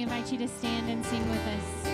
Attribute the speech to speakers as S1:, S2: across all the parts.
S1: we invite you to stand and sing with us.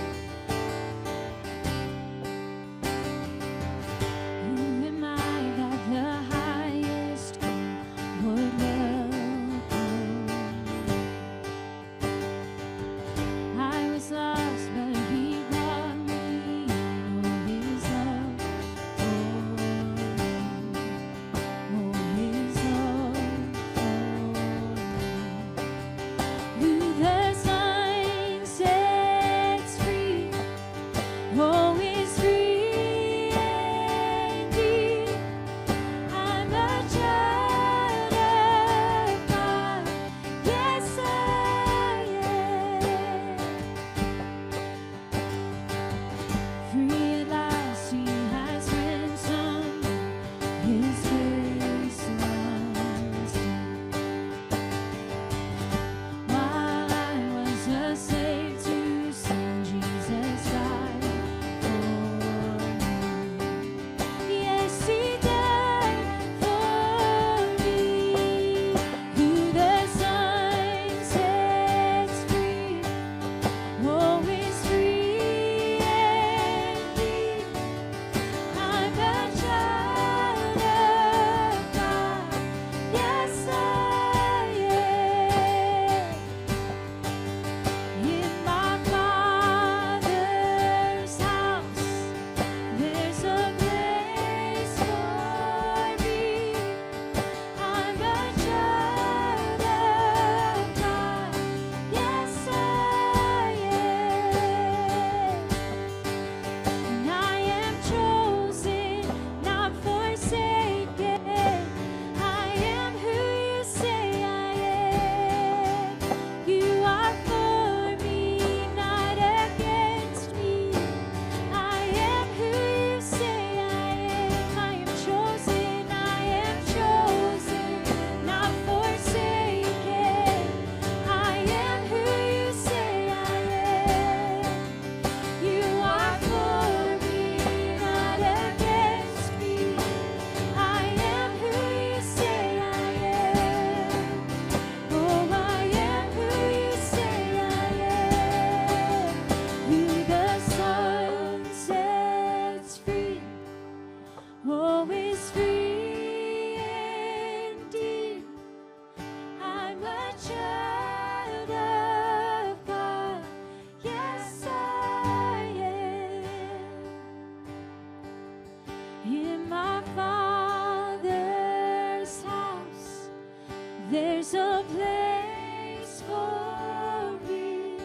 S1: There's a place for me.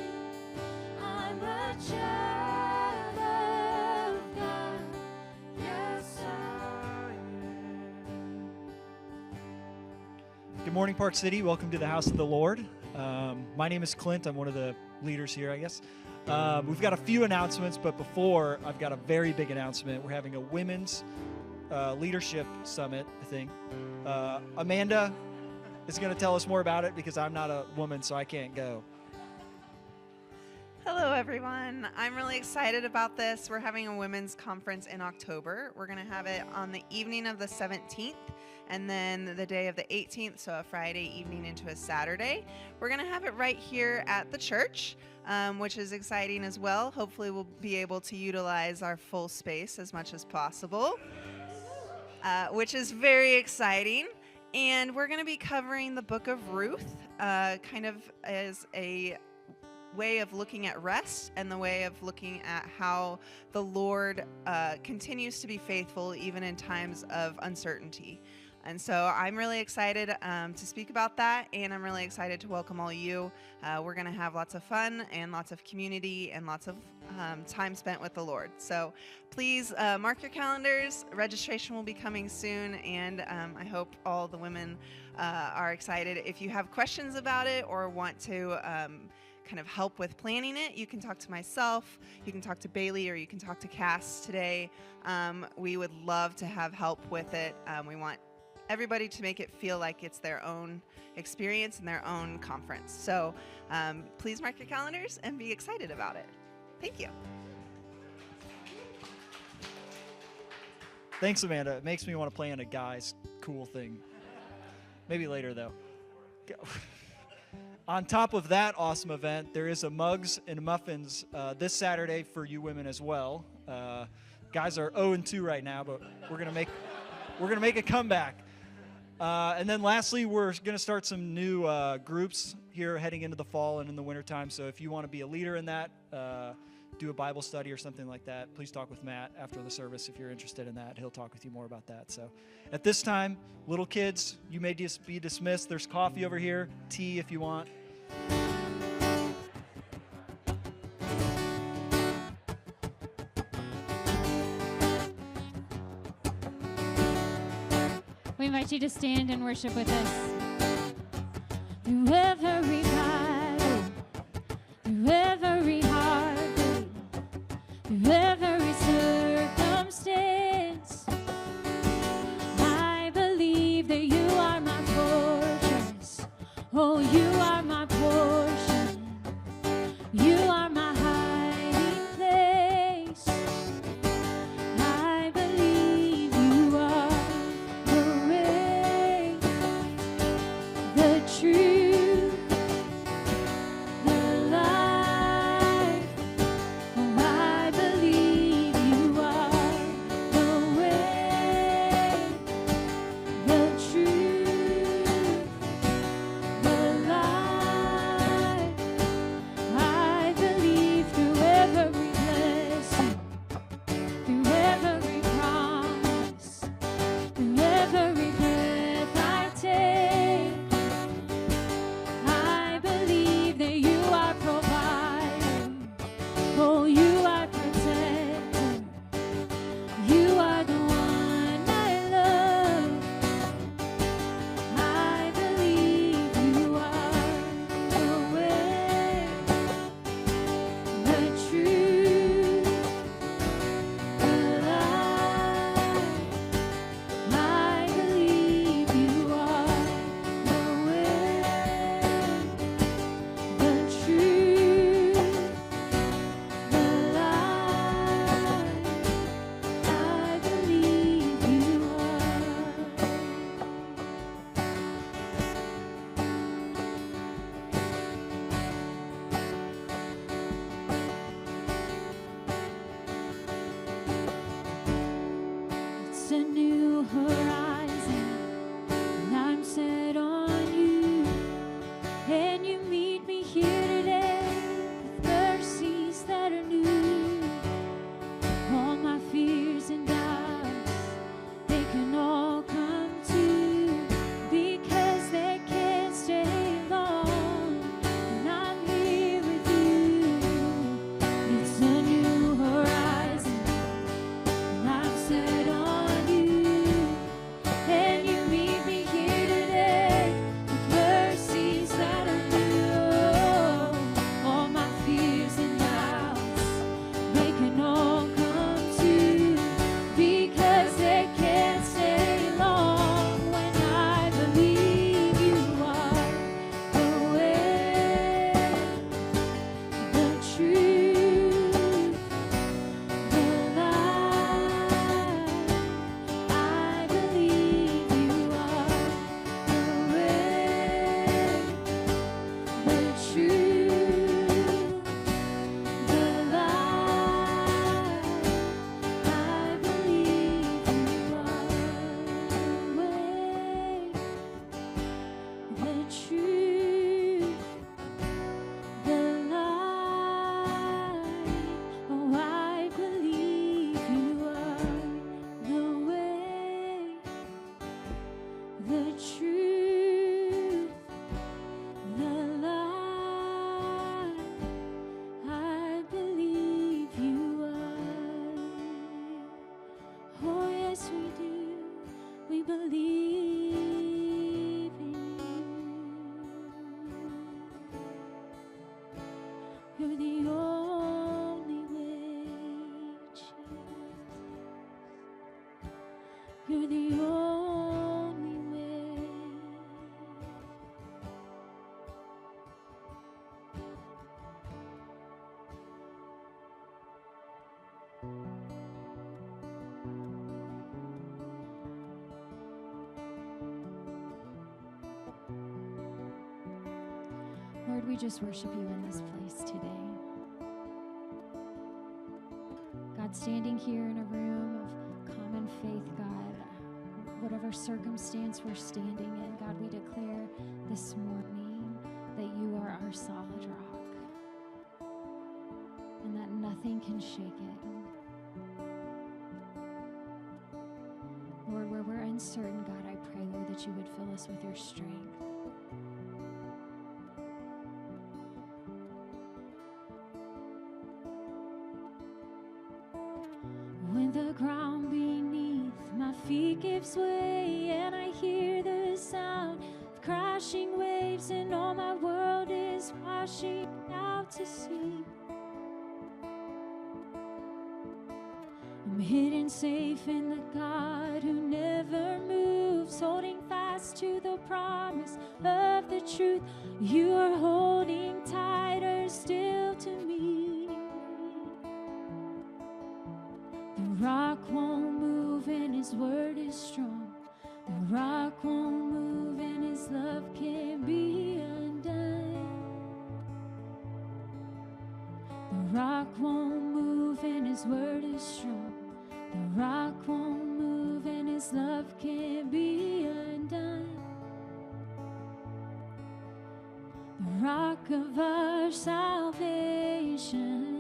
S1: I'm a child of God. Yes, I am.
S2: Good morning, Park City. Welcome to the house of the Lord. My name is Clint. I'm one of the leaders here, I guess. We've got a few announcements, but before, I've got a very big announcement. We're having a women's leadership summit, I think. Amanda is going to tell us more about it because I'm not a woman, so I can't go.
S3: Hello, everyone. I'm really excited about this. We're having a women's conference in October. We're going to have it on the evening of the 17th and then the day of the 18th, so a Friday evening into a Saturday. We're going to have it right here at the church, which is exciting as well. Hopefully, we'll be able to utilize our full space as much as possible, which is very exciting. And we're going to be covering the book of Ruth, kind of as a way of looking at rest and the way of looking at how the Lord continues to be faithful even in times of uncertainty. And so I'm really excited to speak about that, and I'm really excited to welcome all you. We're going to have lots of fun and lots of community and lots of time spent with the Lord. So please mark your calendars. Registration will be coming soon, and I hope all the women are excited. If you have questions about it or want to kind of help with planning it, you can talk to myself, you can talk to Bailey, or you can talk to Cass today. We would love to have help with it. We want everybody to make it feel like it's their own experience and their own conference. So please mark your calendars and be excited about it. Thank you.
S2: Thanks, Amanda. It makes me want to plan a guy's cool thing. Maybe later, though. On top of that awesome event, there is a mugs and muffins this Saturday for you women as well. Guys are 0-2 right now, but we're gonna make a comeback. And then lastly, we're gonna start some new groups here heading into the fall and in the wintertime. So if you want to be a leader in that, do a Bible study or something like that, please talk with Matt after the service if you're interested in that. He'll talk with you more about that. So at this time, little kids, you may just be dismissed. There's coffee over here, tea if you want.
S1: We invite you to stand and worship with us. Through every battle, through every heartbeat, through every circumstance, I believe that you are my fortress. Oh, you are my portion. You are my hiding place. I believe you are the way, the truth, the life. Oh, I believe you are the way, the truth, the life. I believe through every blessing, through every promise, through every breath I take. I believe that you are provider. Oh, you are protector. You are the one I love. I believe you are the way, the truth, the life. I believe you are the way, the truth, the life. I believe you are. It's a new horizon, and I'm set on you. And you meet me here today with mercies that are new. All my fears and doubts, they can all come to, because they can't stay long when I'm here with you. It's a new horizon, and I'm set on you. And you meet me here today with mercies that are new. All my fears and doubts, they can all come to, because they can't stay long when I believe you are the way, the truth, the life. I believe you are the way, the truth, the life. I believe you are the way, the truth, the life. Oh, I believe you are the way, the truth, the life. I believe you are. Oh, yes, we do. We believe in you. You're the only way, Jesus. You're the only way. we just worship you in this place today. God, standing here in a room of common faith, God, whatever circumstance we're standing in, God, we declare this morning that you are our solid rock and that nothing can shake it. Lord, where we're uncertain, God, I pray, Lord, that you would fill us with your strength. When the ground beneath my feet gives way and I hear the sound of crashing waves and all my world is washing out to sea, I'm hidden safe in the God who never moves, holding fast to the promise of the truth. You are holding tighter still to me. The rock won't move and his word is strong. The rock won't move and his love can't be undone. The rock won't move and his word is strong. The rock won't move and his love can't be undone. The rock of our salvation.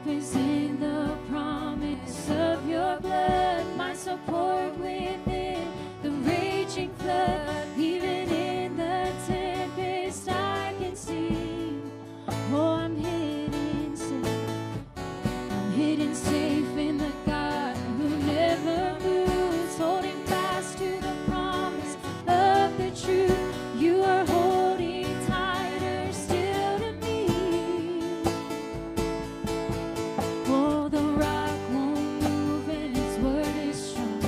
S1: Is in the promise of your blood, my support within the raging flood. Even in the tempest I can see. Oh, I'm hidden safe in the God who never moves, holding fast to the promise of the truth. You are holding tighter still to me. Oh, the rock won't move and his word is strong.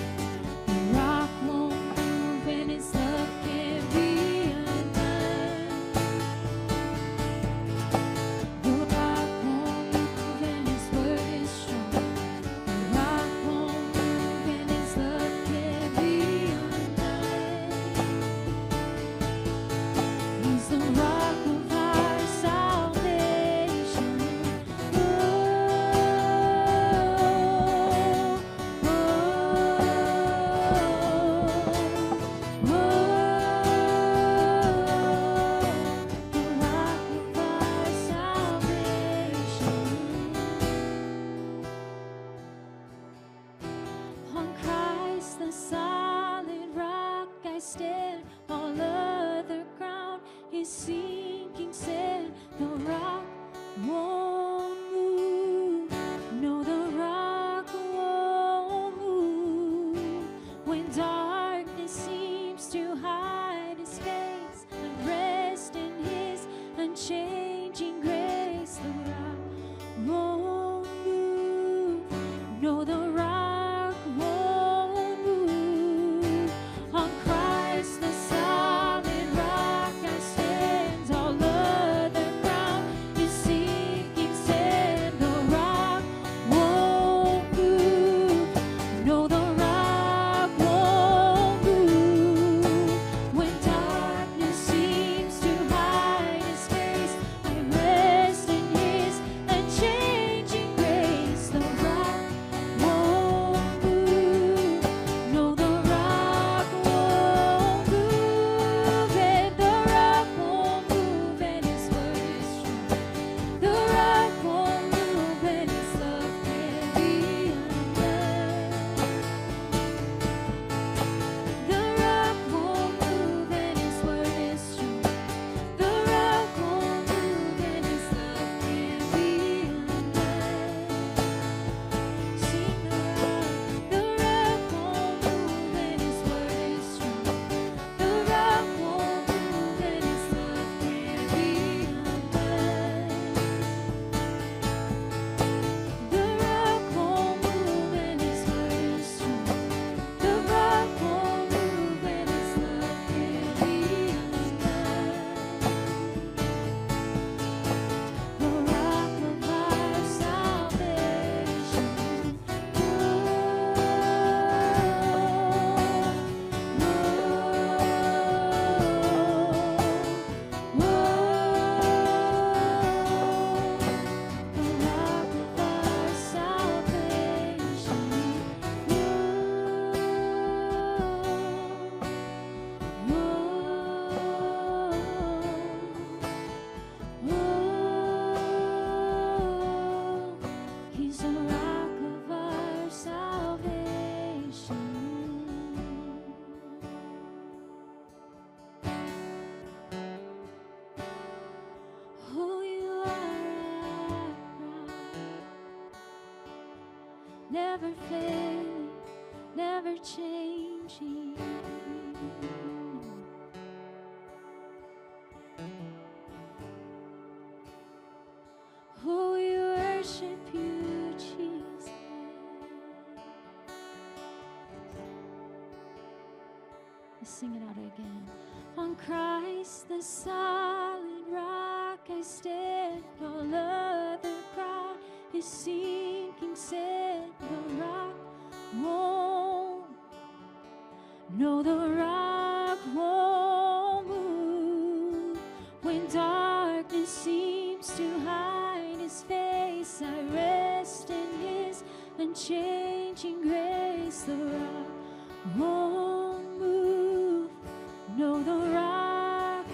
S1: never failing, never changing. Oh, we worship you, Jesus. Let's sing it out again. On Christ the solid rock I stand, all other ground is sinking sand. The rock won't, no, the rock won't move. When darkness seems to hide his face, I rest in his unchanging grace. The rock won't move, no, the rock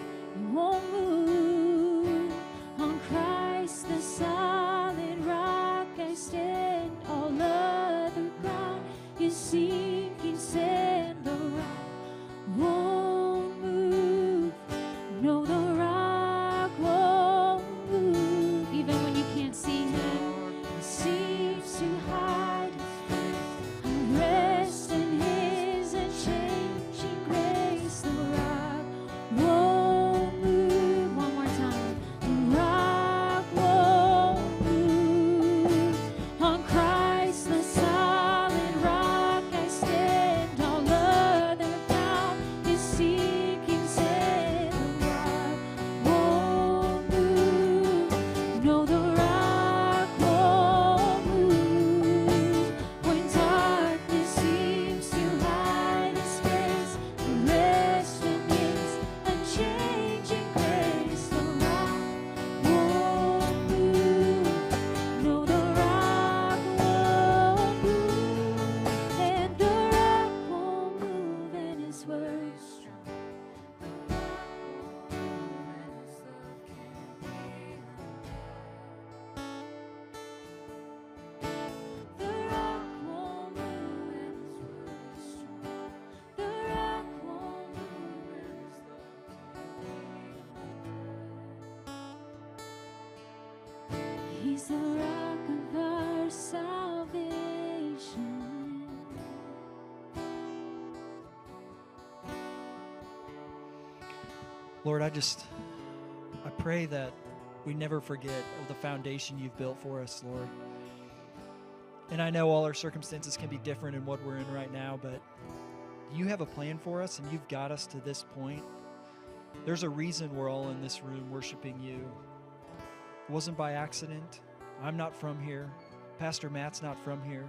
S1: won't move. On Christ the solid rock I stand, all other ground is sinking sand. The rock won't move, no, the rock won't move. Even when you can't see him, he seems to hide his face. I rest in his unchanging grace. The rock won't move. One more time. The rock won't move. On Christ the solid rock I stand, all other ground is sinking sand. The rock won't move, no, the rock won't move. When darkness seems to hide his face, I rest in his unchanging grace. The rock won't move, no, the rock won't move. And the rock won't move, and his word is strong. The rock won't move, and his word is strong. The rock won't move, and his love. He's the rock of our salvation.
S2: Lord, I pray that we never forget of the foundation you've built for us, Lord. And I know all our circumstances can be different in what we're in right now, but you have a plan for us and you've got us to this point. There's a reason we're all in this room worshiping you. It wasn't by accident. I'm not from here. Pastor Matt's not from here.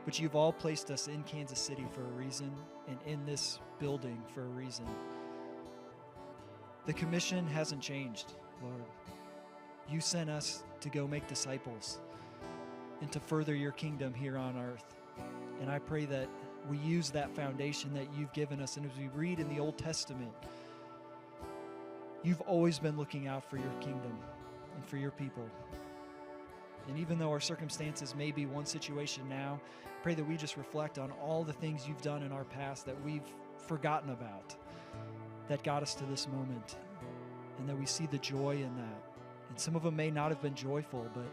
S2: But you've all placed us in Kansas City for a reason and in this building for a reason. The commission hasn't changed, Lord. You sent us to go make disciples and to further your kingdom here on earth. And I pray that we use that foundation that you've given us. And as we read in the Old Testament, you've always been looking out for your kingdom and for your people. And even though our circumstances may be one situation now, I pray that we just reflect on all the things you've done in our past that we've forgotten about, that got us to this moment, and that we see the joy in that. And some of them may not have been joyful, but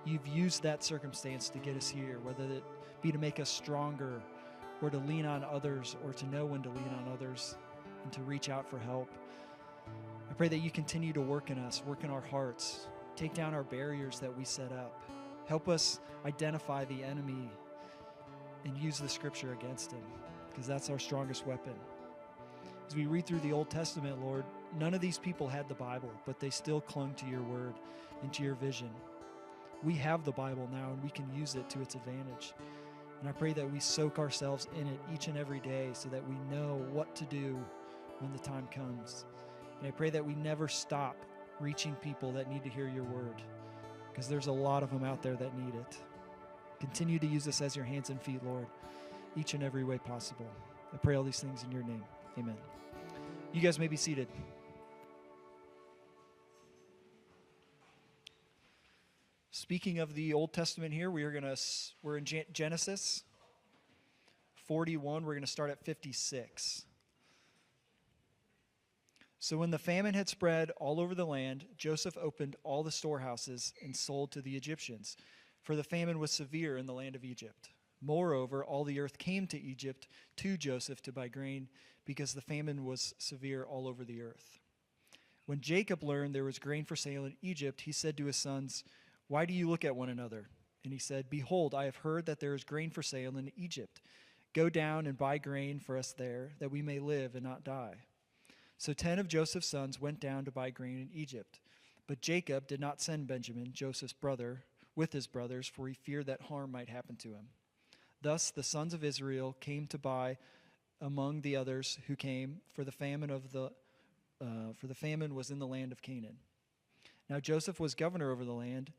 S2: you've used that circumstance to get us here, whether it be to make us stronger or to lean on others or to know when to lean on others and to reach out for help. I pray that you continue to work in us, work in our hearts, take down our barriers that we set up. Help us identify the enemy and use the scripture against him, because that's our strongest weapon. As we read through the Old Testament, Lord, none of these people had the Bible, but they still clung to your word and to your vision. We have the Bible now, and we can use it to its advantage. And I pray that we soak ourselves in it each and every day so that we know what to do when the time comes. And I pray that we never stop reaching people that need to hear your word, because there's a lot of them out there that need it. Continue to use us as your hands and feet, Lord, each and every way possible. I pray all these things in your name. Amen. You guys may be seated. Speaking of the Old Testament here, we're in Genesis 41. We're going to start at 56. So when the famine had spread all over the land, Joseph opened all the storehouses and sold to the Egyptians, for the famine was severe in the land of Egypt. Moreover, all the earth came to Egypt to Joseph to buy grain, because the famine was severe all over the earth. When Jacob learned there was grain for sale in Egypt, he said to his sons, "Why do you look at one another?" And he said, "Behold, I have heard that there is grain for sale in Egypt. Go down and buy grain for us there, that we may live and not die." So 10 of Joseph's sons went down to buy grain in Egypt. But Jacob did not send Benjamin, Joseph's brother, with his brothers, for he feared that harm might happen to him. Thus the sons of Israel came to buy among the others who came, for the famine was in the land of Canaan. Now Joseph was governor over the land.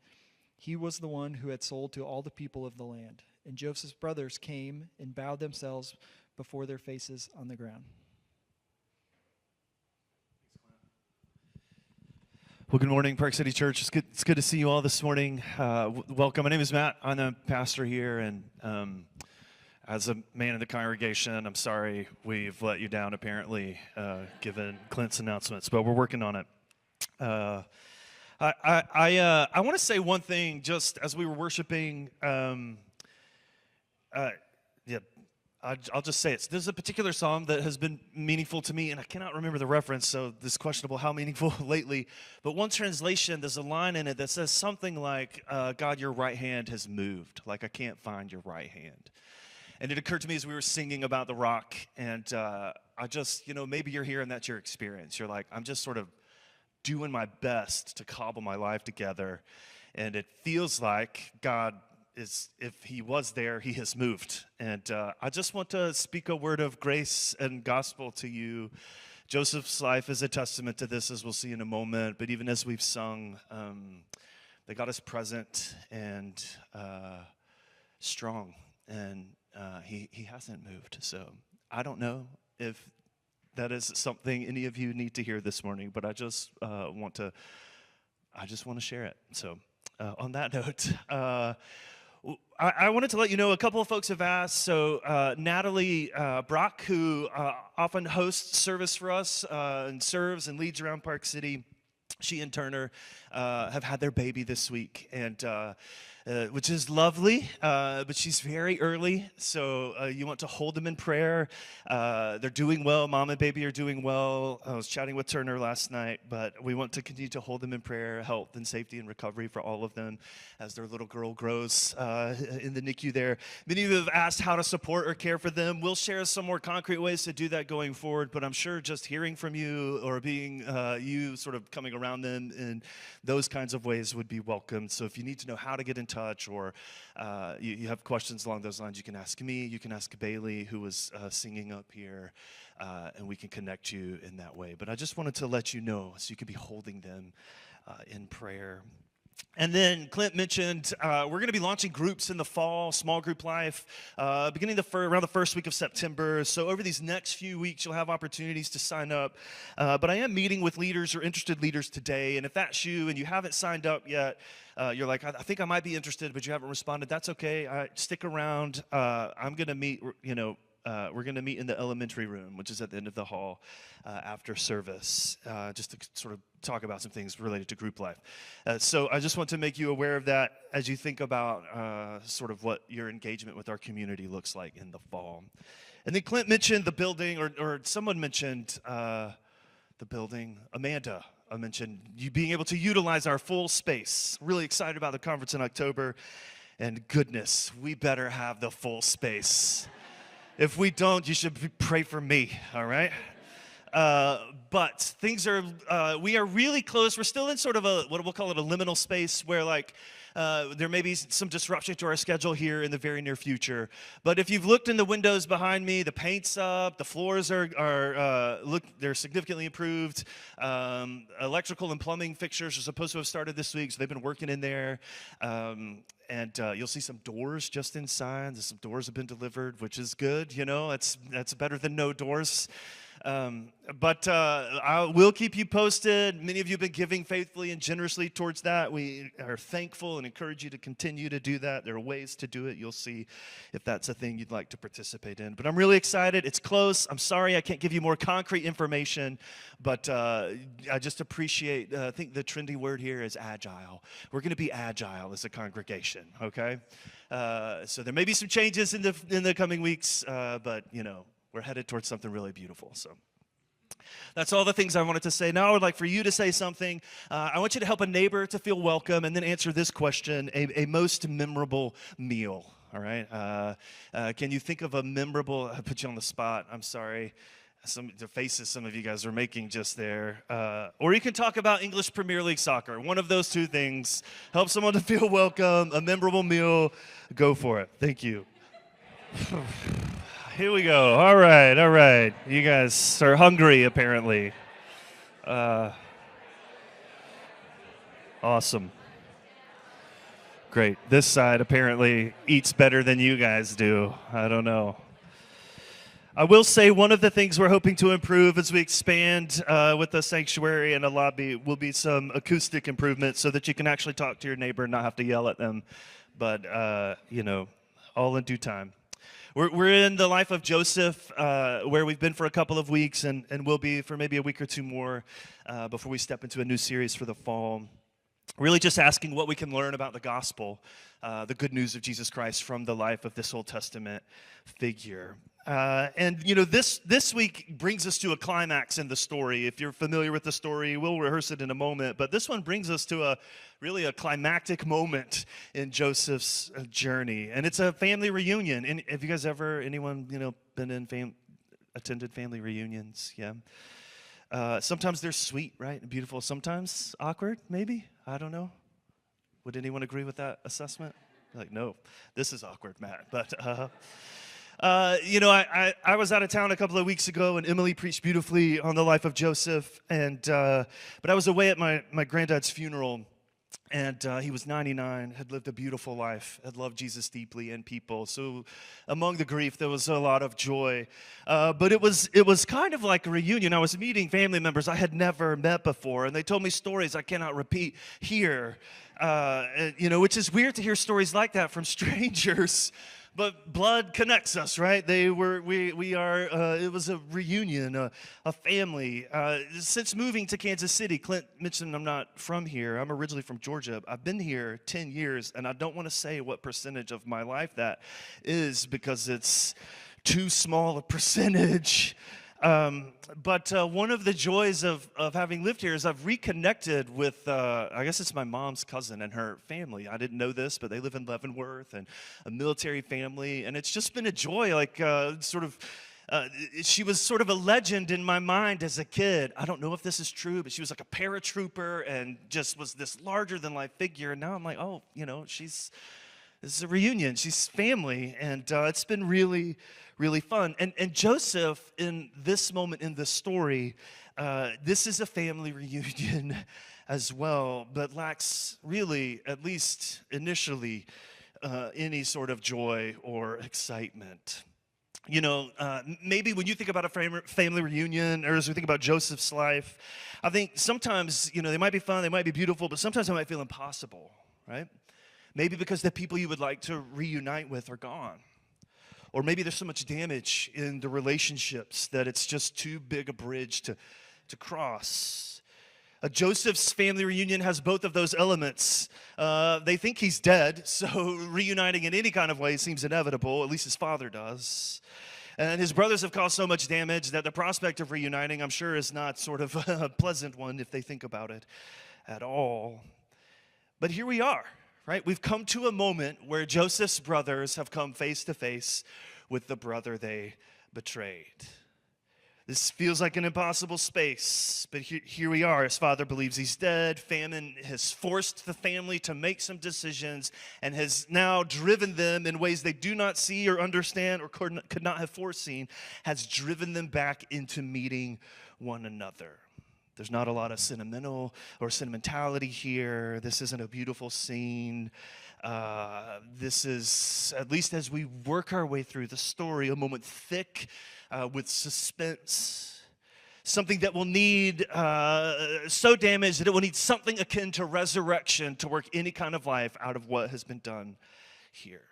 S2: He was the one who had sold to all the people of the land. And Joseph's brothers came and bowed themselves before their faces on the ground.
S4: Well, good morning, Park City Church. It's good to see you all this morning. Welcome. My name is Matt. I'm the pastor here, and as a man in the congregation, I'm sorry we've let you down, apparently, given Clint's announcements, but we're working on it. I want to say one thing just as we were worshiping. I'll just say it. There's a particular psalm that has been meaningful to me, and I cannot remember the reference, so this is questionable how meaningful lately. But one translation, there's a line in it that says something like, God, your right hand has moved. Like, I can't find your right hand. And it occurred to me as we were singing about the rock, and I just, maybe you're here and that's your experience. You're like, I'm just sort of doing my best to cobble my life together, and it feels like God is, if he was there, he has moved. And I just want to speak a word of grace and gospel to you. Joseph's life is a testament to this, as we'll see in a moment. But even as we've sung, that God is present and strong, and he hasn't moved. So I don't know if that is something any of you need to hear this morning, but I just want to share it. So on that note, I wanted to let you know a couple of folks have asked. So Natalie Brock, who often hosts service for us and serves and leads around Park City, she and Turner have had their baby this week, and which is lovely, but she's very early, so you want to hold them in prayer. They're doing well. Mom and baby are doing well. I was chatting with Turner last night, but we want to continue to hold them in prayer, health and safety and recovery for all of them as their little girl grows in the NICU there. Many of you have asked how to support or care for them. We'll share some more concrete ways to do that going forward, but I'm sure just hearing from you or being you sort of coming around them in those kinds of ways would be welcome. So if you need to know how to get in touch, or you have questions along those lines, you can ask me, you can ask Bailey, who was singing up here, and we can connect you in that way. But I just wanted to let you know so you could be holding them in prayer. And then Clint mentioned we're going to be launching groups in the fall, small group life, beginning around the first week of September. So over these next few weeks, you'll have opportunities to sign up. But I am meeting with leaders or interested leaders today. And if that's you and you haven't signed up yet, you're like, I think I might be interested, but you haven't responded. That's okay. Stick around. I'm going to meet, we're going to meet in the elementary room, which is at the end of the hall after service, just to sort of talk about some things related to group life. So I just want to make you aware of that as you think about sort of what your engagement with our community looks like in the fall. And then Clint mentioned the building, or someone mentioned the building. Amanda, I mentioned you being able to utilize our full space. Really excited about the conference in October. And goodness, we better have the full space. If we don't, you should pray for me, all right? But things are, we are really close. We're still in sort of what we'll call it a liminal space where there may be some disruption to our schedule here in the very near future. But if you've looked in the windows behind me, the paint's up, the floors they're significantly improved. Electrical and plumbing fixtures are supposed to have started this week, so they've been working in there. And you'll see some doors just inside. Some doors have been delivered, which is good. That's better than no doors. But I will keep you posted. Many of you have been giving faithfully and generously towards that. We are thankful and encourage you to continue to do that. There are ways to do it. You'll see if that's a thing you'd like to participate in. But I'm really excited. It's close. I'm sorry I can't give you more concrete information, but I just appreciate, I think the trendy word here is agile. We're going to be agile as a congregation, okay? So there may be some changes in the coming weeks, but, you know, we're headed towards something really beautiful. So that's all the things I wanted to say. Now I would like for you to say something. I want you to help a neighbor to feel welcome and then answer this question, a most memorable meal, all right? Can you think of a memorable, I put you on the spot, I'm sorry. The faces some of you guys are making just there. Or you can talk about English Premier League soccer. One of those two things. Help someone to feel welcome, a memorable meal. Go for it. Thank you. Here we go. All right. You guys are hungry, apparently. Awesome. Great. This side apparently eats better than you guys do. I don't know. I will say one of the things we're hoping to improve as we expand with the sanctuary and the lobby will be some acoustic improvements so that you can actually talk to your neighbor and not have to yell at them. But, you know, all in due time. We're in the life of Joseph, where we've been for a couple of weeks and will be for maybe a week or two more before we step into a new series for the fall. Really just asking what we can learn about the gospel, the good news of Jesus Christ from the life of this Old Testament figure. And, you know, this week brings us to a climax in the story. If you're familiar with the story, we'll rehearse it in a moment. But this one brings us to a climactic moment in Joseph's journey. And it's a family reunion. And have you guys anyone, you know, been in attended family reunions? Yeah. Sometimes they're sweet, right? And beautiful. Sometimes awkward, maybe. I don't know. Would anyone agree with that assessment? Like, no, this is awkward, Matt. But, you know, I was out of town a couple of weeks ago, and Emily preached beautifully on the life of Joseph. And but I was away at my granddad's funeral, and he was 99, had lived a beautiful life, had loved Jesus deeply and people. So among the grief, there was a lot of joy. But it was kind of like a reunion. I was meeting family members I had never met before, and they told me stories I cannot repeat here. You know, which is weird to hear stories like that from strangers. But blood connects us, right? We are, it was a reunion, a family. Since moving to Kansas City, Clint mentioned I'm not from here. I'm originally from Georgia. I've been here 10 years, and I don't want to say what percentage of my life that is because it's too small a percentage. But one of the joys of having lived here is I've reconnected with, I guess it's my mom's cousin and her family. I didn't know this, but they live in Leavenworth and a military family. And it's just been a joy, like she was sort of a legend in my mind as a kid. I don't know if this is true, but she was like a paratrooper and just was this larger than life figure. And now I'm like, oh, you know, this is a reunion. She's family. And it's been really, really fun. And Joseph, in this moment in the story, this is a family reunion as well, but lacks really, at least initially, any sort of joy or excitement. You know, maybe when you think about a family reunion, or as we think about Joseph's life, I think sometimes, you know, they might be fun, they might be beautiful, but sometimes they might feel impossible, right? Maybe because the people you would like to reunite with are gone. Or maybe there's so much damage in the relationships that it's just too big a bridge to cross. Joseph's family reunion has both of those elements. They think he's dead, so reuniting in any kind of way seems inevitable, at least his father does. And his brothers have caused so much damage that the prospect of reuniting, I'm sure, is not sort of a pleasant one if they think about it at all. But here we are. Right? We've come to a moment where Joseph's brothers have come face to face with the brother they betrayed. This feels like an impossible space, but here we are. His father believes he's dead. Famine has forced the family to make some decisions and has now driven them in ways they do not see or understand or could not have foreseen, has driven them back into meeting one another. There's not a lot of sentimentality here. This isn't a beautiful scene. This is, at least as we work our way through the story, a moment thick with suspense, something that will need, so damaged that it will need something akin to resurrection to work any kind of life out of what has been done here.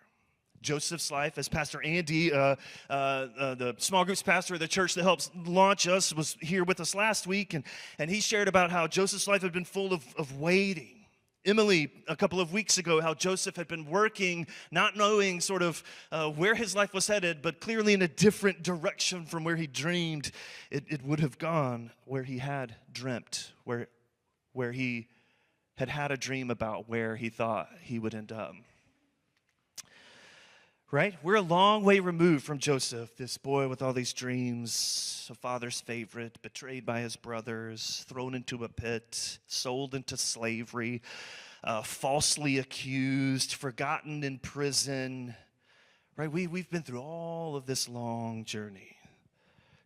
S4: Joseph's life, as Pastor Andy, the small groups pastor of the church that helps launch us, was here with us last week, and he shared about how Joseph's life had been full of waiting. Emily, a couple of weeks ago, how Joseph had been working, not knowing sort of where his life was headed, but clearly in a different direction from where he dreamed it would have gone, where he had dreamt, where he had a dream about where he thought he would end up. Right? We're a long way removed from Joseph, this boy with all these dreams, a father's favorite, betrayed by his brothers, thrown into a pit, sold into slavery, falsely accused, forgotten in prison. Right? We've been through all of this long journey,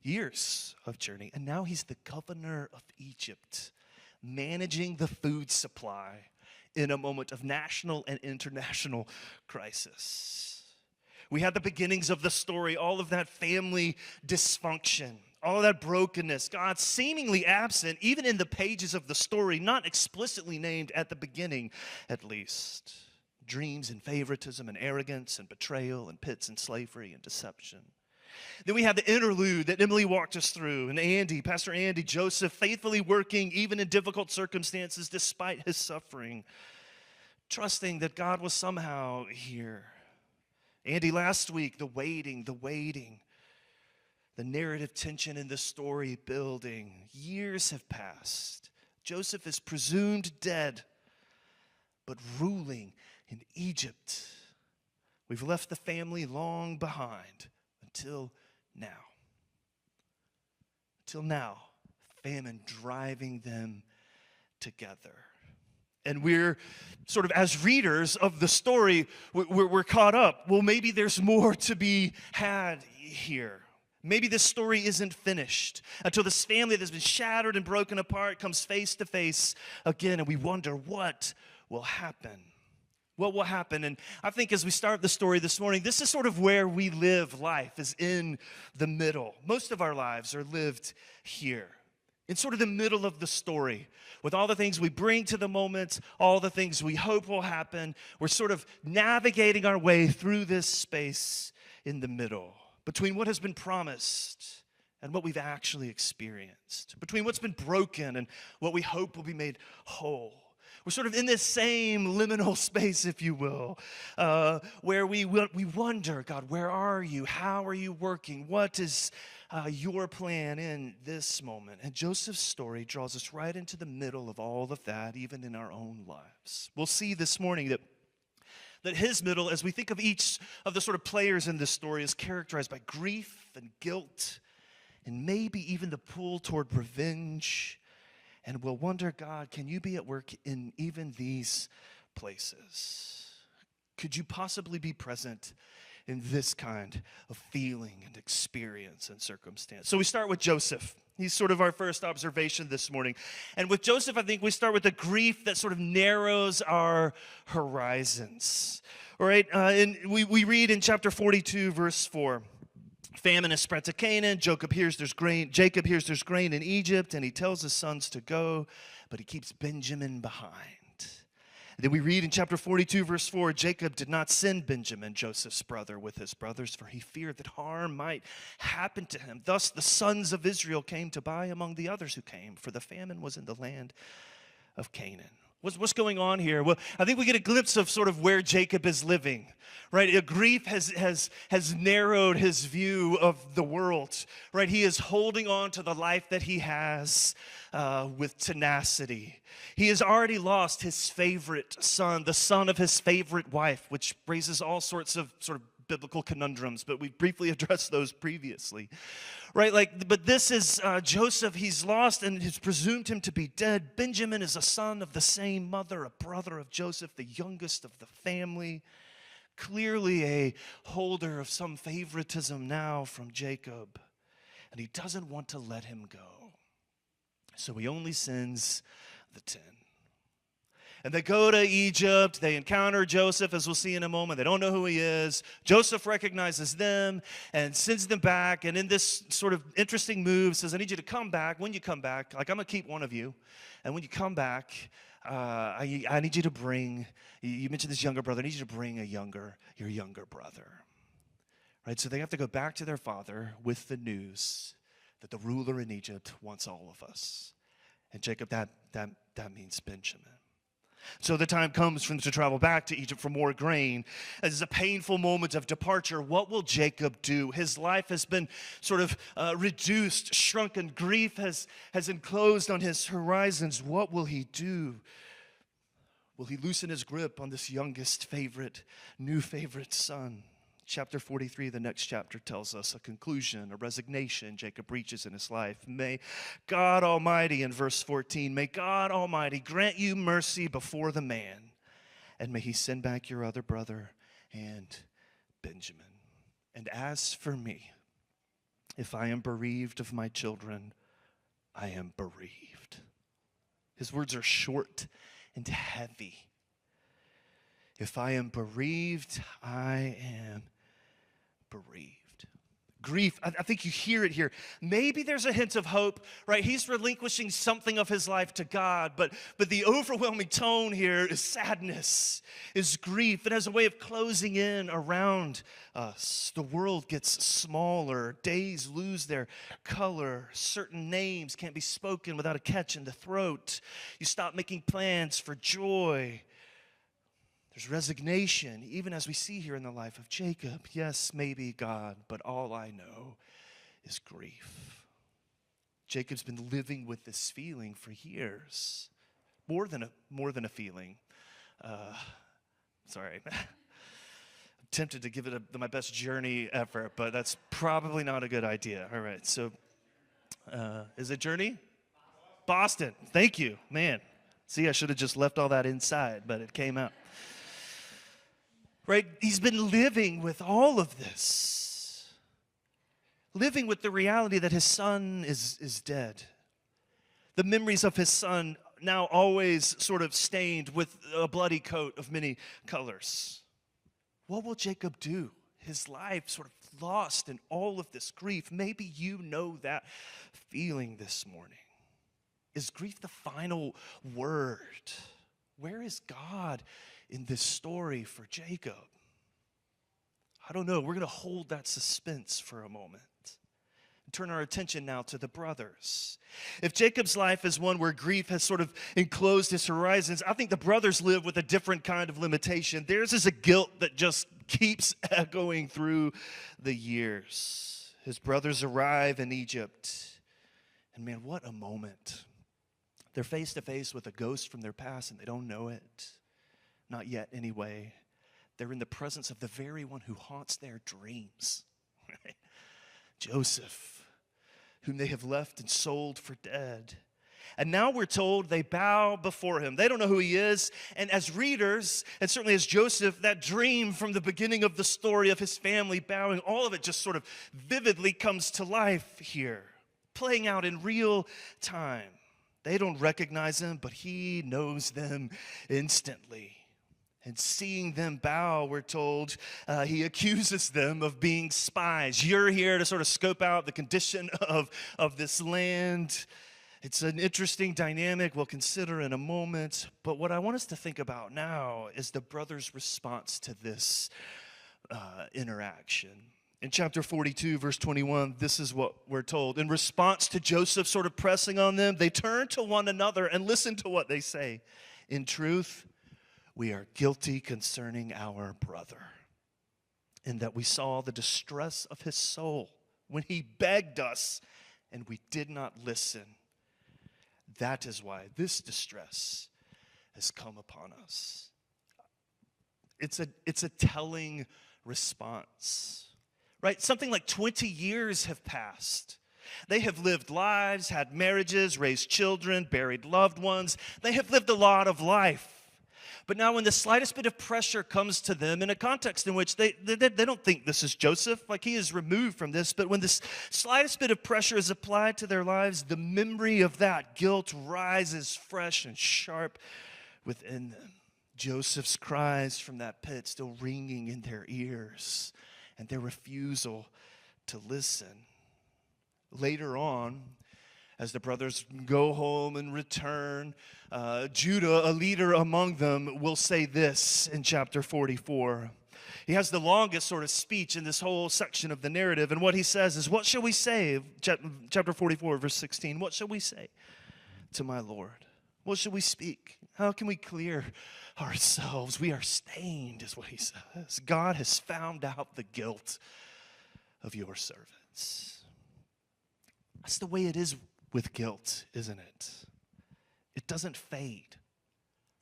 S4: years of journey, and now he's the governor of Egypt, managing the food supply in a moment of national and international crisis. We had the beginnings of the story, all of that family dysfunction, all of that brokenness, God seemingly absent, even in the pages of the story, not explicitly named at the beginning, at least. Dreams and favoritism and arrogance and betrayal and pits and slavery and deception. Then we have the interlude that Emily walked us through, and Andy, Pastor Andy, Joseph, faithfully working even in difficult circumstances despite his suffering, trusting that God was somehow here. Andy, last week, the waiting, the narrative tension in the story building. Years have passed. Joseph is presumed dead, but ruling in Egypt. We've left the family long behind until now. Until now, famine driving them together. And we're sort of, as readers of the story, we're caught up. Well, maybe there's more to be had here. Maybe this story isn't finished until this family that's been shattered and broken apart comes face to face again, and we wonder what will happen. What will happen? And I think as we start the story this morning, this is sort of where we live life, is in the middle. Most of our lives are lived here, in sort of the middle of the story, with all the things we bring to the moment, all the things we hope will happen. We're sort of navigating our way through this space in the middle, between what has been promised and what we've actually experienced, between what's been broken and what we hope will be made whole. We're sort of in this same liminal space, if you will, where we wonder, God, where are you? How are you working? What is your plan in this moment? And Joseph's story draws us right into the middle of all of that, even in our own lives. We'll see this morning that his middle, as we think of each of the sort of players in this story, is characterized by grief and guilt and maybe even the pull toward revenge. And we'll wonder, God, can you be at work in even these places? Could you possibly be present in this kind of feeling and experience and circumstance? So we start with Joseph. He's sort of our first observation this morning. And with Joseph, I think we start with the grief that sort of narrows our horizons. All right, and we read in chapter 42, verse 4. Famine is spread to Canaan. Jacob hears there's grain in Egypt, and he tells his sons to go, but he keeps Benjamin behind. And then we read in chapter 42, verse 4, Jacob did not send Benjamin, Joseph's brother, with his brothers, for he feared that harm might happen to him. Thus the sons of Israel came to buy among the others who came, for the famine was in the land of Canaan. What's going on here? Well, I think we get a glimpse of sort of where Jacob is living, right? Grief has narrowed his view of the world, right? He is holding on to the life that he has with tenacity. He has already lost his favorite son, the son of his favorite wife, which raises all sorts of sort of biblical conundrums, but we briefly addressed those previously, right? But this is Joseph. He's lost and has presumed him to be dead. Benjamin is a son of the same mother, a brother of Joseph, the youngest of the family, clearly a holder of some favoritism now from Jacob, and he doesn't want to let him go. So he only sends the 10. And they go to Egypt. They encounter Joseph, as we'll see in a moment. They don't know who he is. Joseph recognizes them and sends them back. And in this sort of interesting move, says, I need you to come back. When you come back, like, I'm going to keep one of you. And when you come back, I need you to bring, you mentioned this younger brother. I need you to bring your younger brother. Right? So they have to go back to their father with the news that the ruler in Egypt wants all of us. And Jacob, that means Benjamin. So the time comes for them to travel back to Egypt for more grain. This is a painful moment of departure. What will Jacob do? His life has been sort of reduced, shrunken. Grief has enclosed on his horizons. What will he do? Will he loosen his grip on this youngest new favorite son? Chapter 43, the next chapter, tells us a conclusion, a resignation Jacob reaches in his life. May God Almighty, in verse 14, may God Almighty grant you mercy before the man, and may he send back your other brother and Benjamin. And as for me, if I am bereaved of my children, I am bereaved. His words are short and heavy. If I am bereaved, I am bereaved. Grief, I think you hear it here. Maybe there's a hint of hope, right? He's relinquishing something of his life to God, but the overwhelming tone here is sadness, is grief. It has a way of closing in around us. The world gets smaller. Days lose their color. Certain names can't be spoken without a catch in the throat. You stop making plans for joy. There's resignation, even as we see here in the life of Jacob. Yes, maybe God, but all I know is grief. Jacob's been living with this feeling for years. More than a feeling. Sorry. I'm tempted to give it my best journey effort, but that's probably not a good idea. All right, so is it journey? Boston. Thank you, man. See, I should have just left all that inside, but it came out. Right? He's been living with all of this. Living with the reality that his son is dead. The memories of his son now always sort of stained with a bloody coat of many colors. What will Jacob do? His life sort of lost in all of this grief. Maybe you know that feeling this morning. Is grief the final word? Where is God in this story for Jacob? I don't know. We're going to hold that suspense for a moment and turn our attention now to the brothers. If Jacob's life is one where grief has sort of enclosed his horizons, I think the brothers live with a different kind of limitation. Theirs is a guilt that just keeps echoing through the years. His brothers arrive in Egypt, and man, what a moment. They're face to face with a ghost from their past, and they don't know it. Not yet, anyway. They're in the presence of the very one who haunts their dreams. Right? Joseph, whom they have left and sold for dead. And now we're told they bow before him. They don't know who he is. And as readers, and certainly as Joseph, that dream from the beginning of the story of his family bowing, all of it just sort of vividly comes to life here, playing out in real time. They don't recognize him, but he knows them instantly. And seeing them bow, we're told, he accuses them of being spies. You're here to sort of scope out the condition of this land. It's an interesting dynamic we'll consider in a moment. But what I want us to think about now is the brothers' response to this interaction. In chapter 42, verse 21, this is what we're told. In response to Joseph sort of pressing on them, they turn to one another and listen to what they say. In truth, we are guilty concerning our brother, in that we saw the distress of his soul when he begged us and we did not listen. That is why this distress has come upon us. It's a telling response. Right? Something like 20 years have passed. They have lived lives, had marriages, raised children, buried loved ones. They have lived a lot of life. But now when the slightest bit of pressure comes to them in a context in which they don't think this is Joseph, like he is removed from this, but when this slightest bit of pressure is applied to their lives, the memory of that guilt rises fresh and sharp within them. Joseph's cries from that pit still ringing in their ears, and their refusal to listen. Later on, as the brothers go home and return, Judah, a leader among them, will say this in chapter 44. He has the longest sort of speech in this whole section of the narrative, and what he says is, what shall we say? Chapter 44, verse 16, what shall we say to my Lord? What shall we speak? How can we clear ourselves? We are stained, is what he says. God has found out the guilt of your servants. That's the way it is with guilt, isn't it? It doesn't fade,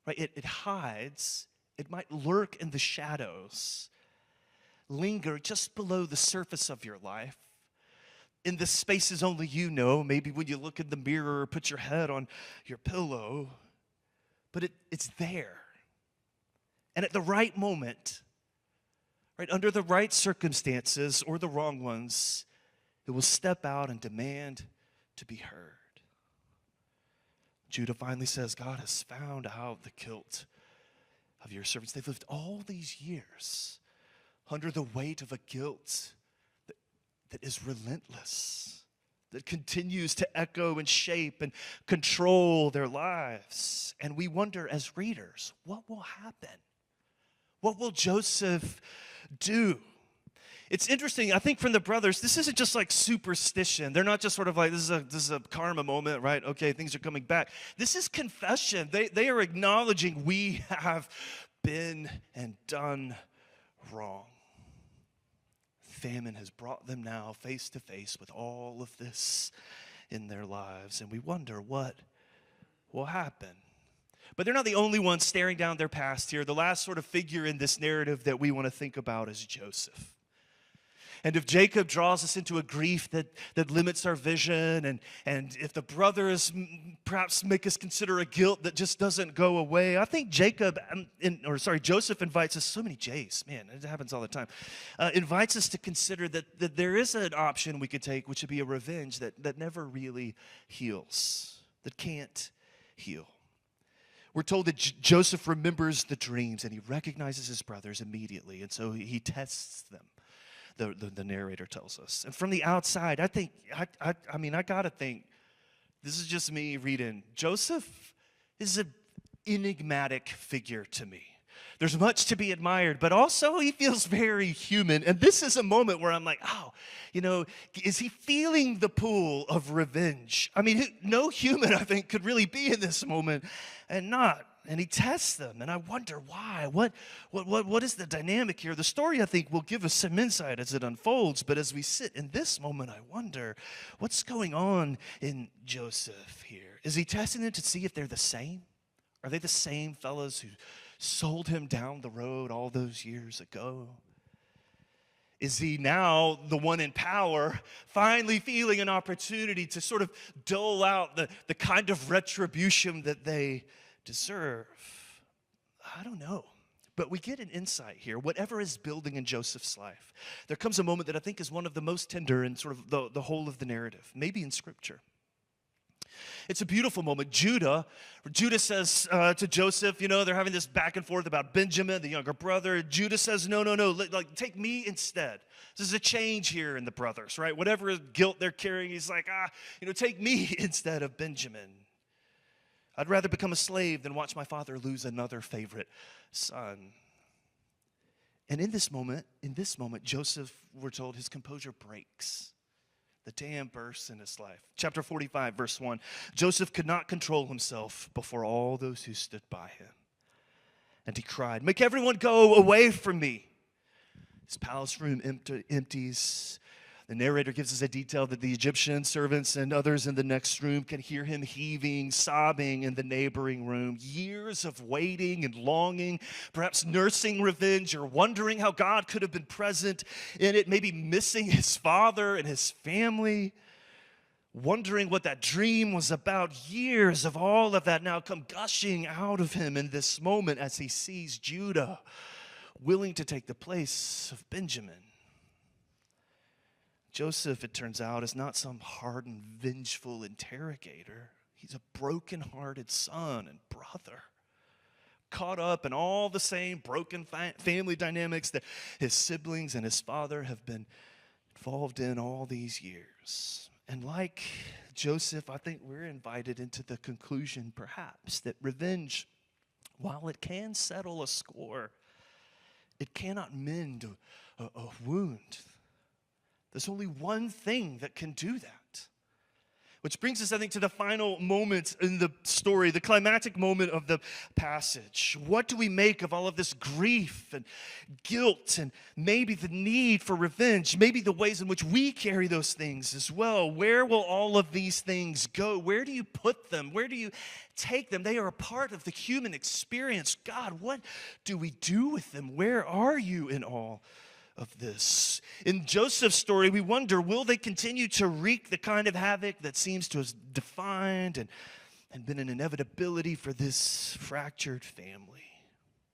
S4: right? It hides. It might lurk in the shadows, linger just below the surface of your life, in the spaces only you know, maybe when you look in the mirror or put your head on your pillow, but it's there. And at the right moment, right, under the right circumstances or the wrong ones, it will step out and demand to be heard. Judah finally says, God has found out the guilt of your servants. They've lived all these years under the weight of a guilt that is relentless, that continues to echo and shape and control their lives. And we wonder as readers, what will happen? What will Joseph do? It's interesting, I think from the brothers, this isn't just like superstition. They're not just sort of like, this is a karma moment, right? Okay, things are coming back. This is confession. They are acknowledging we have been and done wrong. Famine has brought them now face to face with all of this in their lives, and we wonder what will happen. But they're not the only ones staring down their past here. The last sort of figure in this narrative that we want to think about is Joseph. And if Jacob draws us into a grief that limits our vision, and if the brothers perhaps make us consider a guilt that just doesn't go away, I think Joseph invites us, so many J's, man, it happens all the time, invites us to consider that there is an option we could take, which would be a revenge that never really heals, that can't heal. We're told that Joseph remembers the dreams, and he recognizes his brothers immediately, and so he tests them. The narrator tells us. And from the outside, I think, I gotta think, this is just me reading, Joseph is an enigmatic figure to me. There's much to be admired, but also he feels very human. And this is a moment where I'm like, is he feeling the pull of revenge? I mean, no human, I think, could really be in this moment and not. And he tests them, and I wonder why. What is the dynamic here? The story, I think, will give us some insight as it unfolds, but as we sit in this moment, I wonder, what's going on in Joseph here? Is he testing them to see if they're the same? Are they the same fellas who sold him down the road all those years ago? Is he now the one in power, finally feeling an opportunity to sort of dole out the kind of retribution that they deserve? I don't know. But we get an insight here. Whatever is building in Joseph's life, there comes a moment that I think is one of the most tender in sort of the whole of the narrative, maybe in Scripture. It's a beautiful moment. Judah says to Joseph, they're having this back and forth about Benjamin, the younger brother. Judah says, no, take me instead. There's a change here in the brothers, right? Whatever guilt they're carrying, he's like, take me instead of Benjamin. I'd rather become a slave than watch my father lose another favorite son. And in this moment, Joseph, we're told, his composure breaks. The dam bursts in his life. Chapter 45, verse 1. Joseph could not control himself before all those who stood by him. And he cried, "Make everyone go away from me." His palace room empties. The narrator gives us a detail that the Egyptian servants and others in the next room can hear him heaving, sobbing in the neighboring room. Years of waiting and longing, perhaps nursing revenge or wondering how God could have been present in it, maybe missing his father and his family, wondering what that dream was about. Years of all of that now come gushing out of him in this moment as he sees Judah willing to take the place of Benjamin. Joseph, it turns out, is not some hardened, vengeful interrogator. He's a broken-hearted son and brother. caught up in all the same broken family dynamics that his siblings and his father have been involved in all these years. And like Joseph, I think we're invited into the conclusion, perhaps, that revenge, while it can settle a score, it cannot mend a wound. There's only one thing that can do that. Which brings us, I think, to the final moment in the story, the climactic moment of the passage. What do we make of all of this grief and guilt and maybe the need for revenge, maybe the ways in which we carry those things as well? Where will all of these things go? Where do you put them? Where do you take them? They are a part of the human experience. God, what do we do with them? Where are you in all of this? In Joseph's story, we wonder, will they continue to wreak the kind of havoc that seems to have defined and been an inevitability for this fractured family?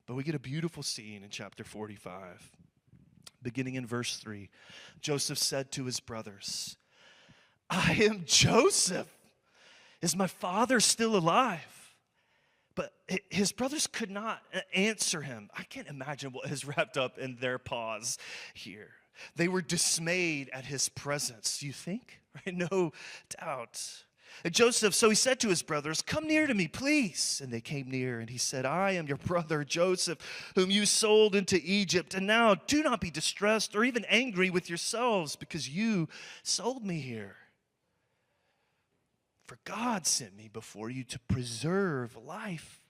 S4: But we get a beautiful scene in chapter 45. Beginning in verse 3, Joseph said to his brothers, "I am Joseph. Is my father still alive?" But his brothers could not answer him. I can't imagine what is wrapped up in their pause here. They were dismayed at his presence, you think? Right? No doubt. And Joseph, so he said to his brothers, "Come near to me, please." And they came near, and he said, "I am your brother Joseph, whom you sold into Egypt. And now do not be distressed or even angry with yourselves, because you sold me here. For God sent me before you to preserve life.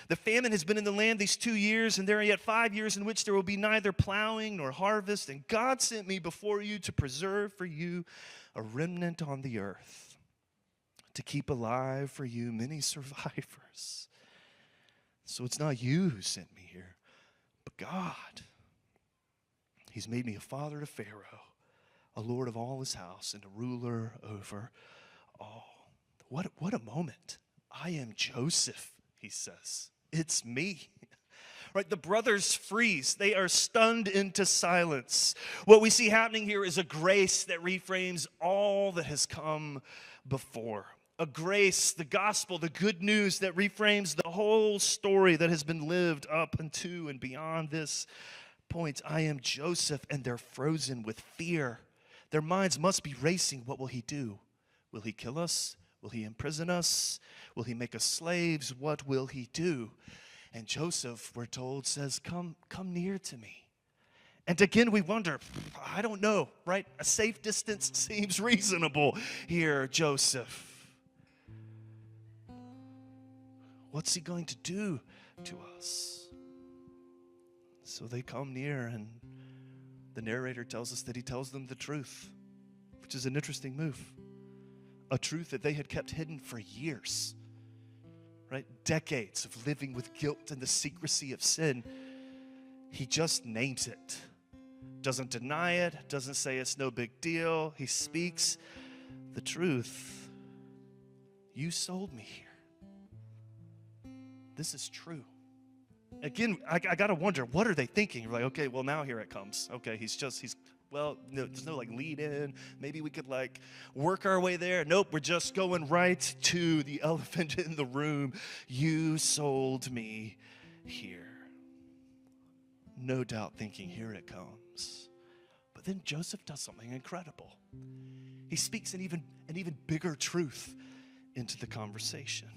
S4: The famine has been in the land these 2 years, and there are yet 5 years in which there will be neither plowing nor harvest. And God sent me before you to preserve for you a remnant on the earth, to keep alive for you many survivors. So it's not you who sent me here, but God. He's made me a father to Pharaoh, a lord of all his house, and a ruler over all." What a moment. I am Joseph, he says. It's me. Right? The brothers freeze. They are stunned into silence. What we see happening here is a grace that reframes all that has come before. A grace, the gospel, the good news that reframes the whole story that has been lived up unto and beyond this point. I am Joseph, and they're frozen with fear. Their minds must be racing. What will he do? Will he kill us? Will he imprison us? Will he make us slaves? What will he do? And Joseph, we're told, says, come near to me. And again, we wonder, I don't know, right? A safe distance seems reasonable here, Joseph. What's he going to do to us? So they come near, and the narrator tells us that he tells them the truth, which is an interesting move. A truth that they had kept hidden for years, right? Decades of living with guilt and the secrecy of sin. He just names it. Doesn't deny it, doesn't say it's no big deal. He speaks the truth. You sold me here. This is true. Again, I got to wonder, what are they thinking? You're like, okay, well, now here it comes. Okay, well, no, there's no lead in. Maybe we could work our way there. Nope, we're just going right to the elephant in the room. You sold me here. No doubt thinking, here it comes. But then Joseph does something incredible. He speaks an even bigger truth into the conversation.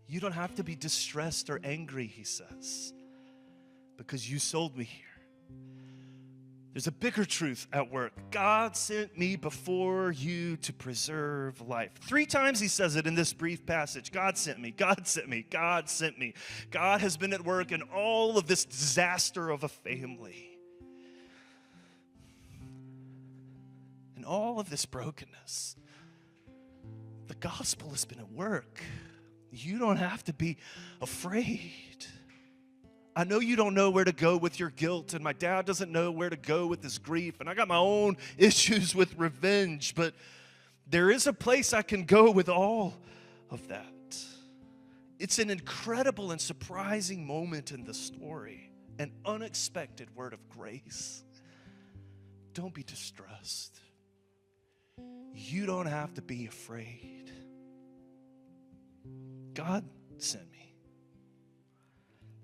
S4: You don't have to be distressed or angry, he says, because you sold me here. There's a bigger truth at work. God sent me before you to preserve life. 3 times he says it in this brief passage. God sent me, God sent me, God sent me. God has been at work in all of this disaster of a family. In all of this brokenness, the gospel has been at work. You don't have to be afraid. I know you don't know where to go with your guilt, and my dad doesn't know where to go with his grief, and I got my own issues with revenge, but there is a place I can go with all of that. It's an incredible and surprising moment in the story, an unexpected word of grace. Don't be distressed. You don't have to be afraid. God sent me.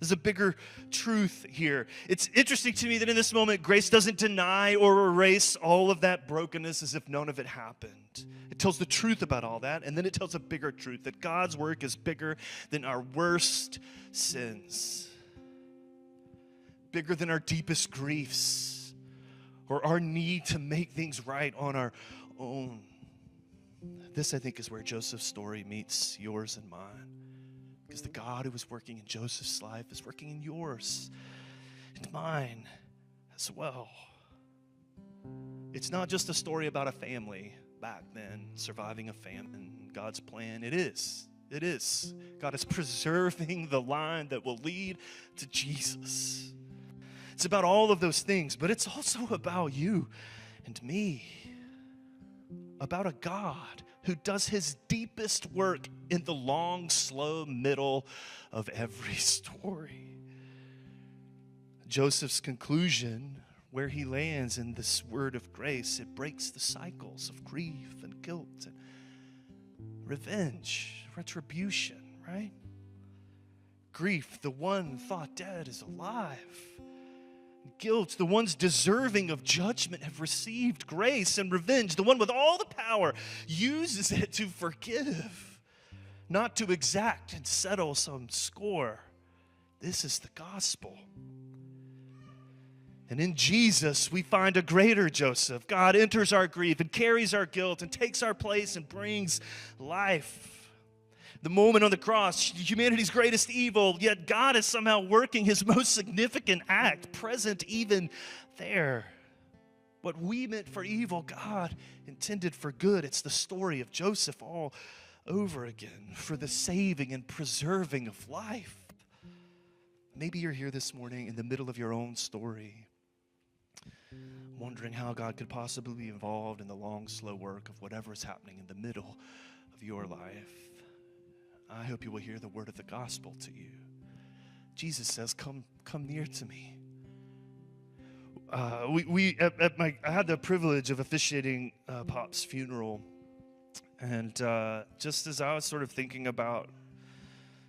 S4: There's a bigger truth here. It's interesting to me that in this moment, grace doesn't deny or erase all of that brokenness as if none of it happened. It tells the truth about all that, and then it tells a bigger truth, that God's work is bigger than our worst sins, bigger than our deepest griefs, or our need to make things right on our own. This, I think, is where Joseph's story meets yours and mine. Because the God who was working in Joseph's life is working in yours and mine as well. It's not just a story about a family back then surviving a famine. God's plan, it is. It is. God is preserving the line that will lead to Jesus. It's about all of those things, but it's also about you and me. About a God who does his deepest work in the long, slow middle of every story. Joseph's conclusion, where he lands in this word of grace, it breaks the cycles of grief and guilt and revenge, retribution, right? Grief, the one thought dead is alive. Guilt, the ones deserving of judgment have received grace, and revenge, the one with all the power, uses it to forgive, not to exact and settle some score. This is the gospel. And in Jesus, we find a greater Joseph. God enters our grief and carries our guilt and takes our place and brings life. The moment on the cross, humanity's greatest evil, yet God is somehow working his most significant act, present even there. What we meant for evil, God intended for good. It's the story of Joseph all over again for the saving and preserving of life. Maybe you're here this morning in the middle of your own story, wondering how God could possibly be involved in the long, slow work of whatever is happening in the middle of your life. I hope you will hear the word of the gospel to you. Jesus says, come near to me. I had the privilege of officiating Pop's funeral. And just as I was sort of thinking about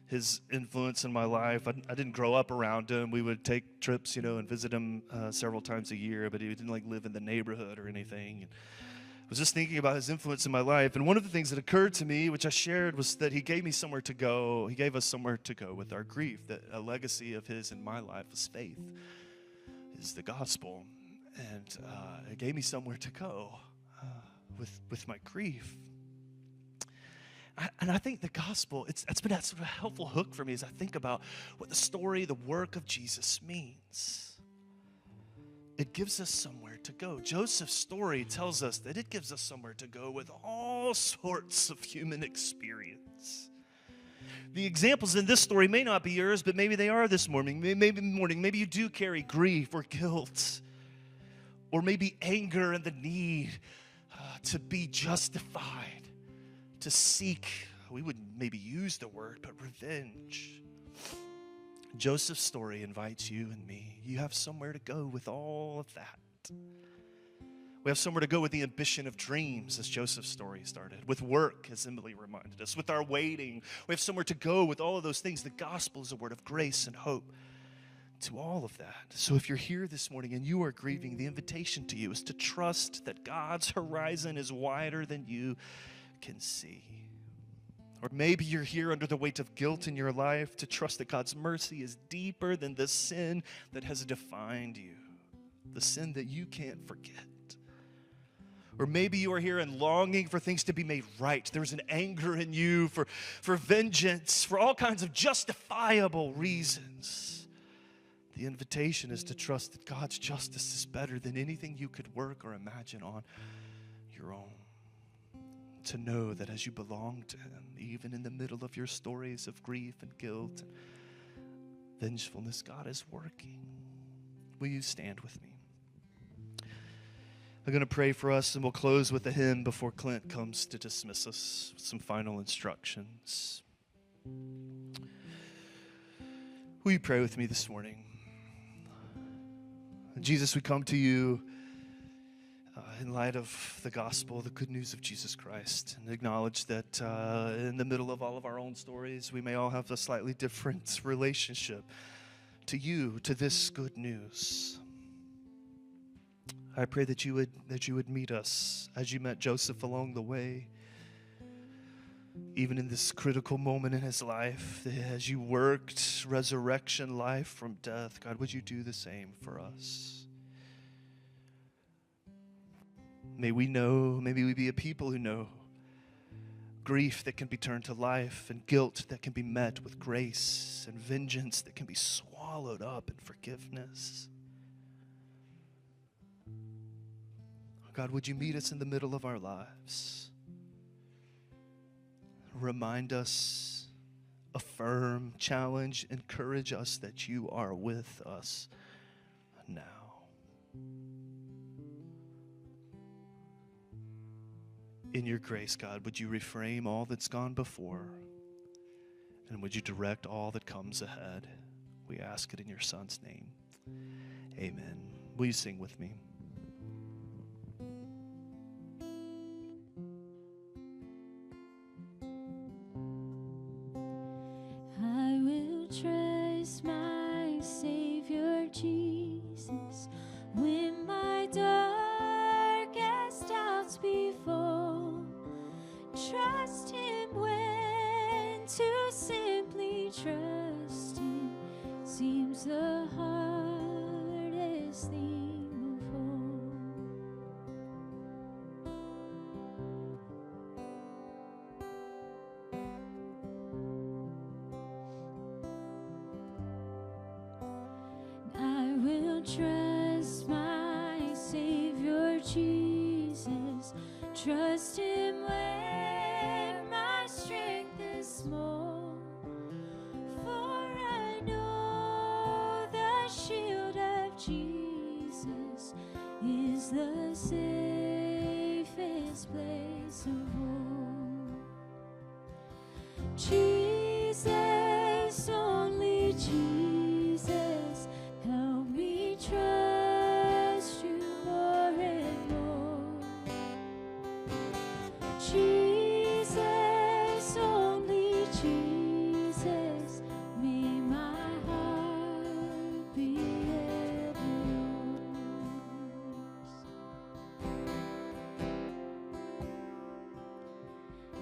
S4: his influence in my life, I didn't grow up around him. We would take trips, and visit him several times a year, but he didn't live in the neighborhood or anything. And I was just thinking about his influence in my life, and one of the things that occurred to me, which I shared, was that he gave me somewhere to go. He gave us somewhere to go with our grief. That a legacy of his in my life is faith, is the gospel, and it gave me somewhere to go with my grief. And I think the gospel, it's been that sort of helpful hook for me as I think about what the story, the work of Jesus means. It gives us somewhere to go. Joseph's story tells us that it gives us somewhere to go with all sorts of human experience. The examples in this story may not be yours, but maybe they are this morning. Maybe you do carry grief or guilt, or maybe anger and the need to be justified, to seek, we wouldn't maybe use the word, but revenge. Joseph's story invites you and me. You have somewhere to go with all of that. We have somewhere to go with the ambition of dreams, as Joseph's story started, with work, as Emily reminded us, with our waiting. We have somewhere to go with all of those things. The gospel is a word of grace and hope to all of that. So if you're here this morning and you are grieving, the invitation to you is to trust that God's horizon is wider than you can see. Or maybe you're here under the weight of guilt in your life, to trust that God's mercy is deeper than the sin that has defined you, the sin that you can't forget. Or maybe you are here and longing for things to be made right. There's an anger in you for vengeance, for all kinds of justifiable reasons. The invitation is to trust that God's justice is better than anything you could work or imagine on your own. To know that as you belong to him, even in the middle of your stories of grief and guilt and vengefulness, God is working. Will you stand with me? I'm going to pray for us, and we'll close with a hymn before Clint comes to dismiss us with some final instructions. Will you pray with me this morning? Jesus, we come to you in light of the gospel, the good news of Jesus Christ, and acknowledge that in the middle of all of our own stories, we may all have a slightly different relationship to you, to this good news. I pray that you would meet us as you met Joseph along the way, even in this critical moment in his life, as you worked resurrection life from death. God, would you do the same for us? May we be a people who know grief that can be turned to life, and guilt that can be met with grace, and vengeance that can be swallowed up in forgiveness. God, would you meet us in the middle of our lives? Remind us, affirm, challenge, encourage us that you are with us now. In your grace, God, would you reframe all that's gone before, and would you direct all that comes ahead? We ask it in your Son's name. Amen. Will you sing with me?
S1: I will trust my Savior Jesus when my darkest doubts befall. Trust Him when to simply trust Him seems the hardest thing of all. I will trust my Savior Jesus, trust Him when my strength is small, for I know the shield of Jesus is the safest place of all. Jesus, only Jesus, help me trust you more and more. Jesus, only Jesus, may my heart be ever yours.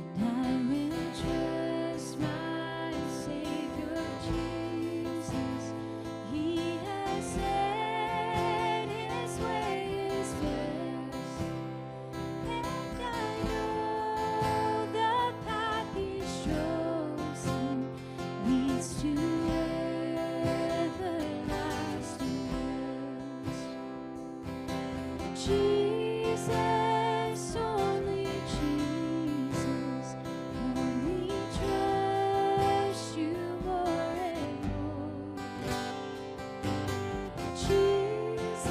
S1: And I will trust my Savior Jesus. He has said His way is best, and I know the path He's chosen leads to everlasting rest. Jesus, only Jesus, help me trust you more and more. Jesus,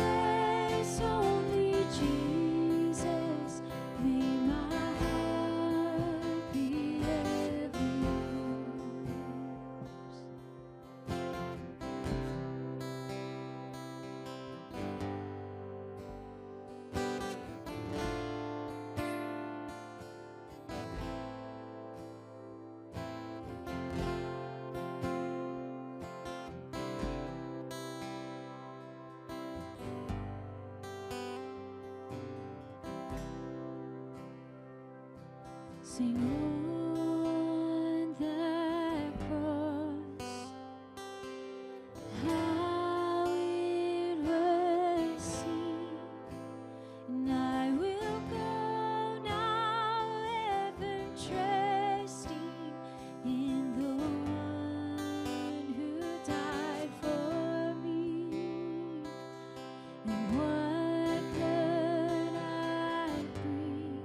S1: only Jesus, may my heart be ever yours. Sing on that cross, how it was seen, and I will go now ever trusting in the one who died for me. And what could I bring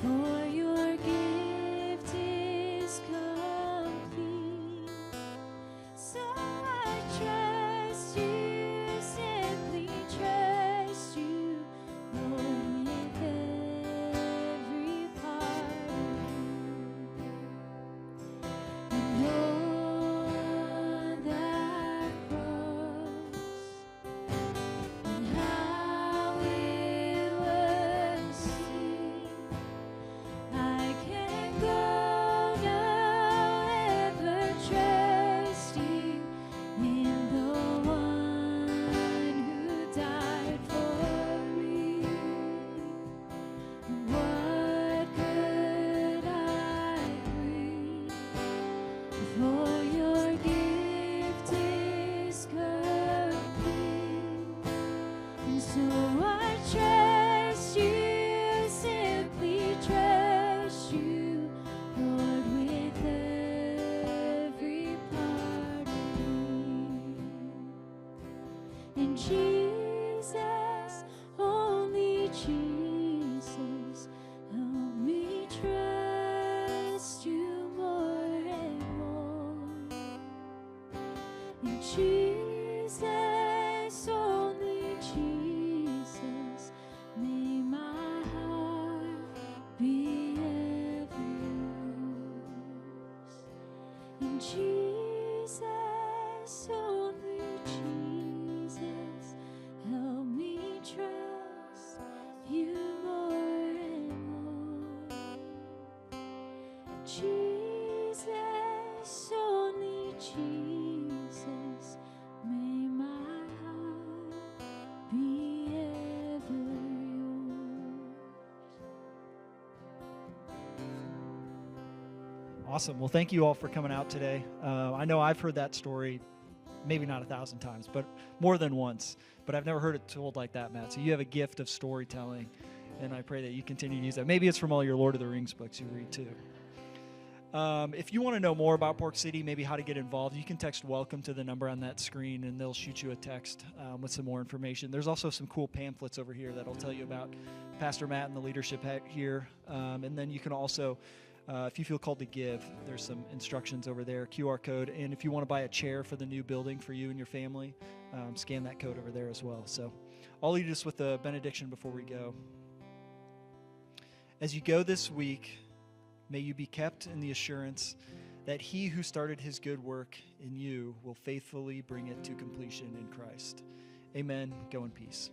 S1: for your gift? In Jesus, only Jesus, help me trust you more and more. In Jesus, only Jesus, may my heart be ever yours. In Jesus, only Jesus, help me trust you more and more. Jesus, only Jesus, may my heart be ever yours.
S2: Awesome. Well, thank you all for coming out today. I know I've heard that story maybe not 1,000 times, but more than once. But I've never heard it told like that, Matt. So you have a gift of storytelling, and I pray that you continue to use that. Maybe it's from all your Lord of the Rings books you read too. If you want to know more about Park City, maybe how to get involved, you can text WELCOME to the number on that screen, and they'll shoot you a text with some more information. There's also some cool pamphlets over here that'll tell you about Pastor Matt and the leadership here. And then you can also, if you feel called to give, there's some instructions over there, QR code. And if you want to buy a chair for the new building for you and your family, scan that code over there as well. So I'll lead us with a benediction before we go. As you go this week, may you be kept in the assurance that he who started his good work in you will faithfully bring it to completion in Christ. Amen. Go in peace.